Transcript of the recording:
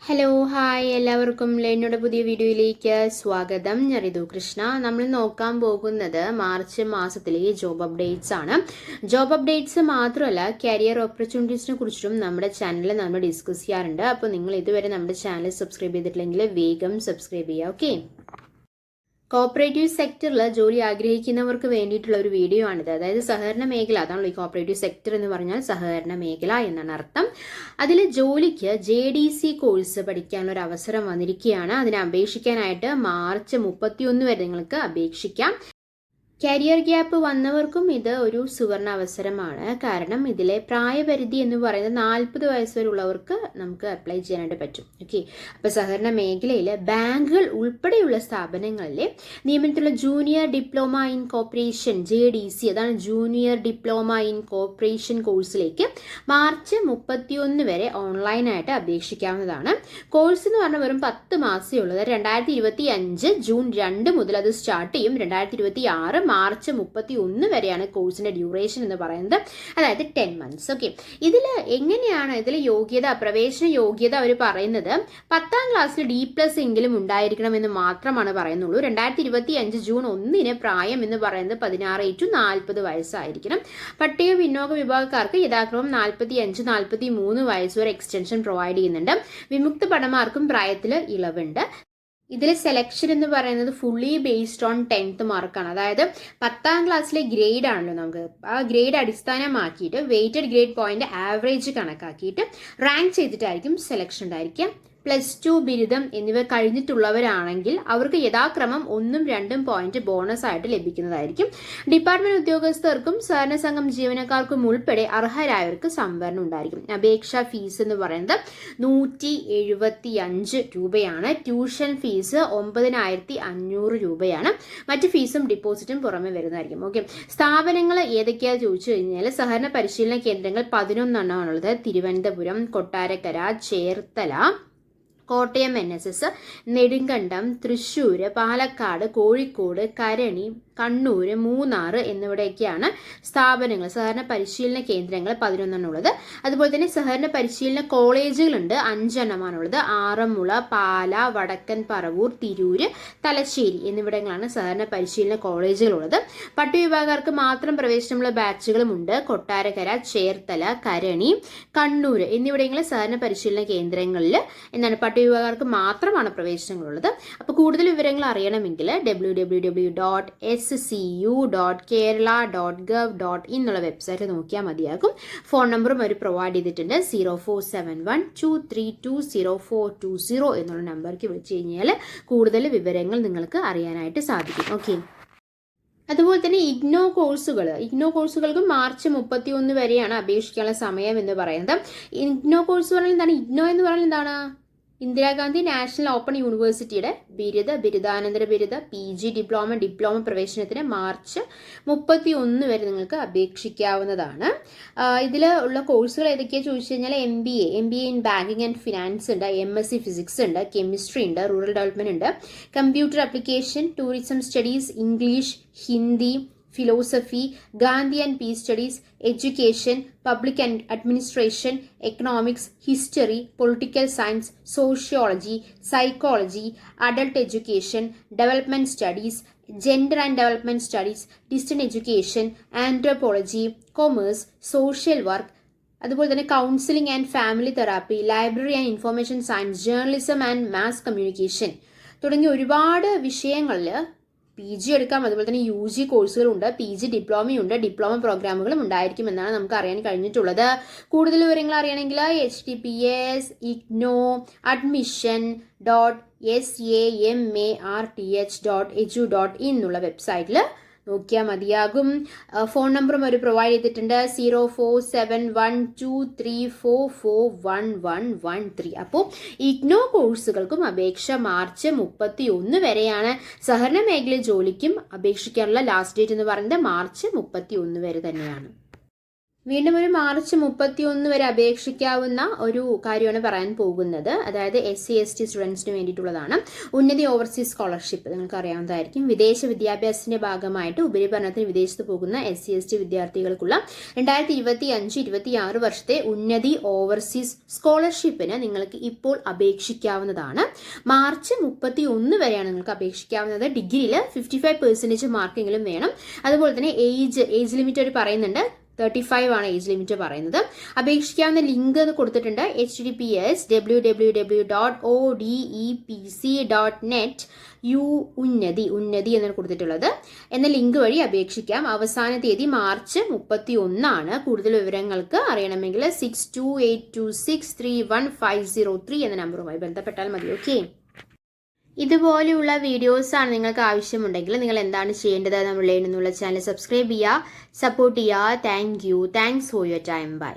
Hello hi എല്ലാവർക്കും ലേണിയുടെ പുതിയ വീഡിയോയിലേക്ക് സ്വാഗതം. ഞാൻ റിതു കൃഷ്ണ. നമ്മൾ നോക്കാൻ പോകുന്നത് മാർച്ച് മാസത്തിലെ ജോബ് അപ്ഡേറ്റ്സ് ആണ്. ജോബ് അപ്ഡേറ്റ്സ് മാത്രമല്ല, കരിയർ ഓപ്പർച്യൂണിറ്റീസിനെ കുറിച്ചിട്ടും നമ്മുടെ ചാനലിൽ നമ്മൾ ഡിസ്കസ് ചെയ്യാറുണ്ട്. അപ്പോൾ നിങ്ങൾ ഇതുവരെ നമ്മുടെ ചാനൽ സബ്സ്ക്രൈബ് ചെയ്തിട്ടില്ലെങ്കിൽ വേഗം സബ്സ്ക്രൈബ് ചെയ്യുക. ഓക്കെ, കോപ്പറേറ്റീവ് സെക്ടറിൽ ജോലി ആഗ്രഹിക്കുന്നവർക്ക് വേണ്ടിയിട്ടുള്ള ഒരു വീഡിയോ ആണിത്. അതായത് സഹകരണ മേഖല, അതാണല്ലോ ഈ കോപ്പറേറ്റീവ് സെക്ടർ എന്ന് പറഞ്ഞാൽ സഹകരണ മേഖല എന്നാണ് അർത്ഥം. അതിൽ ജോലിക്ക് JDC കോഴ്സ് പഠിക്കാനുള്ള ഒരു അവസരം വന്നിരിക്കുകയാണ്. അതിനെ അപേക്ഷിക്കാനായിട്ട് മാർച്ച് 31 വരെ നിങ്ങൾക്ക് അപേക്ഷിക്കാം. കരിയർ ഗ്യാപ്പ് വന്നവർക്കും ഇത് ഒരു സുവർണ അവസരമാണ്. കാരണം ഇതിലെ പ്രായപരിധി എന്ന് പറയുന്നത് 40 വയസ്സ് വരെ ഉള്ളവർക്ക് നമുക്ക് അപ്ലൈ ചെയ്യാനായിട്ട് പറ്റും. ഓക്കെ, അപ്പോൾ സഹകരണ മേഖലയിൽ ബാങ്കുകൾ ഉൾപ്പെടെയുള്ള സ്ഥാപനങ്ങളിൽ നിയമനത്തിലുള്ള junior diploma in corporation JDC, അതാണ് ജൂനിയർ ഡിപ്ലോമ ഇൻ കോർപ്പറേഷൻ കോഴ്സിലേക്ക് മാർച്ച് 31 വരെ ഓൺലൈനായിട്ട് അപേക്ഷിക്കാവുന്നതാണ്. കോഴ്സ് എന്ന് പറഞ്ഞാൽ വെറും 10 മാസമേ ഉള്ളത്. 2025 ജൂൺ 2 മുതൽ അത് സ്റ്റാർട്ട് ചെയ്യും. 2026 മാർച്ച് 31 വരെയാണ് കോഴ്സിന്റെ ഡ്യൂറേഷൻ എന്ന് പറയുന്നത്, അതായത് 10 months. ഓക്കെ, ഇതിൽ എങ്ങനെയാണ് ഇതിൽ യോഗ്യത, പ്രവേശന യോഗ്യത അവർ പറയുന്നത് 10ാം ക്ലാസ്സിൽ D+ എങ്കിലും ഉണ്ടായിരിക്കണം എന്ന് മാത്രമാണ് പറയുന്നുള്ളൂ. 2025 ജൂൺ 1 പ്രായം എന്ന് പറയുന്നത് 16 to 40 വയസ്സായിരിക്കണം. പട്ടിക പിന്നോക്ക വിഭാഗക്കാർക്ക് യഥാക്രമം 45, 43 വയസ്സ് വരെ എക്സ്റ്റൻഷൻ പ്രൊവൈഡ് ചെയ്യുന്നുണ്ട്. വിമുക്ത ഭടന്മാർക്കും പ്രായത്തിൽ ഇളവുണ്ട്. ഇതിൽ സെലക്ഷൻ എന്ന് പറയുന്നത് ഫുള്ളി ബേസ്ഡ് ഓൺ 10th മാർക്കാണ്. അതായത് 10ാം ക്ലാസ്സിലെ ഗ്രേഡ് ആണല്ലോ, നമുക്ക് ആ ഗ്രേഡ് അടിസ്ഥാനമാക്കിയിട്ട് വെയ്റ്റഡ് ഗ്രേഡ് പോയിന്റ് ആവറേജ് കണക്കാക്കിയിട്ട് റാങ്ക് ചെയ്തിട്ടായിരിക്കും സെലക്ഷൻ ഉണ്ടായിരിക്കുക. +2 ബിരുദം എന്നിവ കഴിഞ്ഞിട്ടുള്ളവരാണെങ്കിൽ അവർക്ക് യഥാക്രമം 1ഉം 2ഉം പോയിന്റ് ബോണസ് ആയിട്ട് ലഭിക്കുന്നതായിരിക്കും. ഡിപ്പാർട്ട്മെന്റ് ഉദ്യോഗസ്ഥർക്കും സഹകരണ സംഘം ജീവനക്കാർക്കും ഉൾപ്പെടെ അർഹരായവർക്ക് സംവരണം ഉണ്ടായിരിക്കും. അപേക്ഷാ ഫീസ് എന്ന് പറയുന്നത് 175 രൂപയാണ്. ട്യൂഷൻ ഫീസ് 9500 രൂപയാണ്. മറ്റ് ഫീസും ഡിപ്പോസിറ്റും പുറമെ വരുന്നതായിരിക്കും. ഓക്കെ, സ്ഥാപനങ്ങൾ ഏതൊക്കെയാണെന്ന് ചോദിച്ചു കഴിഞ്ഞാൽ സഹകരണ പരിശീലന കേന്ദ്രങ്ങൾ 11 എണ്ണമാണുള്ളത്. തിരുവനന്തപുരം, കൊട്ടാരക്കര, ചേർത്തല, കോട്ടയം NSS, നെടുങ്കണ്ടം, തൃശ്ശൂർ, പാലക്കാട്, കോഴിക്കോട്, കരണി, കണ്ണൂർ, മൂന്നാർ എന്നിവിടെയൊക്കെയാണ് സ്ഥാപനങ്ങൾ, സഹകരണ പരിശീലന കേന്ദ്രങ്ങൾ 11 ഉള്ളത്. അതുപോലെ തന്നെ സഹകരണ പരിശീലന കോളേജുകളുണ്ട്, 5 എണ്ണമാണുള്ളത്. ആറന്മുള, പാല, വടക്കൻ പറവൂർ, തിരൂര്, തലശ്ശേരി എന്നിവിടങ്ങളാണ് സഹകരണ പരിശീലന കോളേജുകളുള്ളത്. പട്ടികവിഭാഗക്കാർക്ക് മാത്രം പ്രവേശനമുള്ള ബാച്ചുകളുമുണ്ട്. കൊട്ടാരക്കര, ചേർത്തല, കരണി, കണ്ണൂർ എന്നിവിടങ്ങളിൽ സഹകരണ പരിശീലന കേന്ദ്രങ്ങളിൽ എന്താണ് പട്ടികവിഭാഗക്കാർക്ക് മാത്രമാണ് പ്രവേശനങ്ങളുള്ളത്. അപ്പോൾ കൂടുതൽ വിവരങ്ങൾ അറിയണമെങ്കിൽ www.scu.kerala.gov.in എന്നുള്ള വെബ്സൈറ്റ് നോക്കിയാൽ മതിയാകും. ഫോൺ നമ്പറും അവർ പ്രൊവൈഡ് ചെയ്തിട്ടുണ്ട്. 047123200420 എന്നുള്ള നമ്പർക്ക് വിളിച്ചു കഴിഞ്ഞാൽ കൂടുതൽ വിവരങ്ങൾ നിങ്ങൾക്ക് അറിയാനായിട്ട് സാധിക്കും. ഓക്കെ, അതുപോലെ തന്നെ ഇഗ്നോ കോഴ്സുകൾക്ക് മാർച്ച് 31 വരെയാണ് അപേക്ഷിക്കാനുള്ള സമയം എന്ന് പറയുന്നത്. ഇഗ്നോ കോഴ്സ് പറഞ്ഞാൽ എന്താണ്? ഇഗ്നോ എന്ന് പറഞ്ഞാൽ എന്താണ്? ഇന്ദിരാഗാന്ധി നാഷണൽ ഓപ്പൺ യൂണിവേഴ്സിറ്റിയുടെ ബിരുദാനന്തര ബിരുദ PG ഡിപ്ലോമ പ്രവേശനത്തിന് മാർച്ച് 31 വരെ നിങ്ങൾക്ക് അപേക്ഷിക്കാവുന്നതാണ്. ഇതിൽ ഉള്ള കോഴ്സുകൾ ഏതൊക്കെയാണ് ചോദിച്ചു കഴിഞ്ഞാൽ MBA in banking and finance ഉണ്ട്, MSc ഫിസിക്സ് ഉണ്ട്, കെമിസ്ട്രി ഉണ്ട്, റൂറൽ ഡെവലപ്മെന്റ് ഉണ്ട്, computer application, tourism studies, English, Hindi, philosophy, Gandhi and Peace Studies, Education, Public and Administration, Economics, History, Political Science, Sociology, Psychology, Adult Education, Development Studies, Gender and Development Studies, Distance Education, Anthropology, Commerce, Social Work, അതുപോലെ തന്നെ counselling and family therapy, library and information science, journalism and mass communication തുടങ്ങിയ ഒരുപാട് വിഷയങ്ങളിൽ PG എടുക്കാം. അതുപോലെ തന്നെ UG കോഴ്സുകളുണ്ട്, PG ഡിപ്ലോമയുണ്ട്, diploma പ്രോഗ്രാമുകളും ഉണ്ടായിരിക്കും എന്നാണ് നമുക്ക് അറിയാൻ കഴിഞ്ഞിട്ടുള്ളത്. കൂടുതൽ വിവരങ്ങൾ അറിയണമെങ്കിൽ https://igno.samarth.edu.in എന്നുള്ള വെബ്സൈറ്റിൽ നോക്കിയാൽ മതിയാകും. ഫോൺ നമ്പറും അവർ പ്രൊവൈഡ് ചെയ്തിട്ടുണ്ട്. 047123441113. അപ്പോൾ ഇഗ്നോ കോഴ്സുകൾക്കും അപേക്ഷ മാർച്ച് 31 വരെയാണ്. സഹകരണ മേഖലയിൽ ജോലിക്കും അപേക്ഷിക്കാനുള്ള ലാസ്റ്റ് ഡേറ്റ് എന്ന് പറയുന്നത് മാർച്ച് 31 വരെ തന്നെയാണ്. വീണ്ടും ഒരു മാർച്ച് 31 വരെ അപേക്ഷിക്കാവുന്ന ഒരു കാര്യമാണ് പറയാൻ പോകുന്നത്. അതായത് SC/ST സ്റ്റുഡൻസിന് വേണ്ടിയിട്ടുള്ളതാണ്. ഉന്നതി ഓവർസീസ് സ്കോളർഷിപ്പ് നിങ്ങൾക്ക് അറിയാവുന്നതായിരിക്കും. വിദേശ വിദ്യാഭ്യാസത്തിന്റെ ഭാഗമായിട്ട് ഉപരിപഠനത്തിന് വിദേശത്ത് പോകുന്ന SC/ST വിദ്യാർത്ഥികൾക്കുള്ള 2025-26 വർഷത്തെ ഉന്നതി ഓവർസീസ് സ്കോളർഷിപ്പിന് നിങ്ങൾക്ക് ഇപ്പോൾ അപേക്ഷിക്കാവുന്നതാണ്. മാർച്ച് 31 വരെയാണ് നിങ്ങൾക്ക് അപേക്ഷിക്കാവുന്നത്. ഡിഗ്രിയിൽ 55% മാർക്കെങ്കിലും വേണം. അതുപോലെ തന്നെ ഏജ് ലിമിറ്റ് അവർ പറയുന്നുണ്ട്. 35 ആണ് ഏജ് ലിമിറ്റ് പറയുന്നത്. അപേക്ഷിക്കാവുന്ന ലിങ്ക് എന്ന് കൊടുത്തിട്ടുണ്ട്. https://www.odepc.net ഉന്നതി എന്നാണ് കൊടുത്തിട്ടുള്ളത്. എന്ന ലിങ്ക് വഴി അപേക്ഷിക്കാം. അവസാന തീയതി മാർച്ച് 31 ആണ്. കൂടുതൽ വിവരങ്ങൾക്ക് അറിയണമെങ്കിൽ 6282631503 എന്ന നമ്പറുമായി ബന്ധപ്പെട്ടാൽ മതി. ഓക്കെ, ഇതുപോലെയുള്ള വീഡിയോസാണ് നിങ്ങൾക്ക് ആവശ്യമുണ്ടെങ്കിൽ നിങ്ങൾ എന്താണ് ചെയ്യേണ്ടത്? നമ്മൾ എന്നുള്ള ചാനൽ സബ്സ്ക്രൈബ് ചെയ്യുക, സപ്പോർട്ട് ചെയ്യുക. Thanks for your time. By.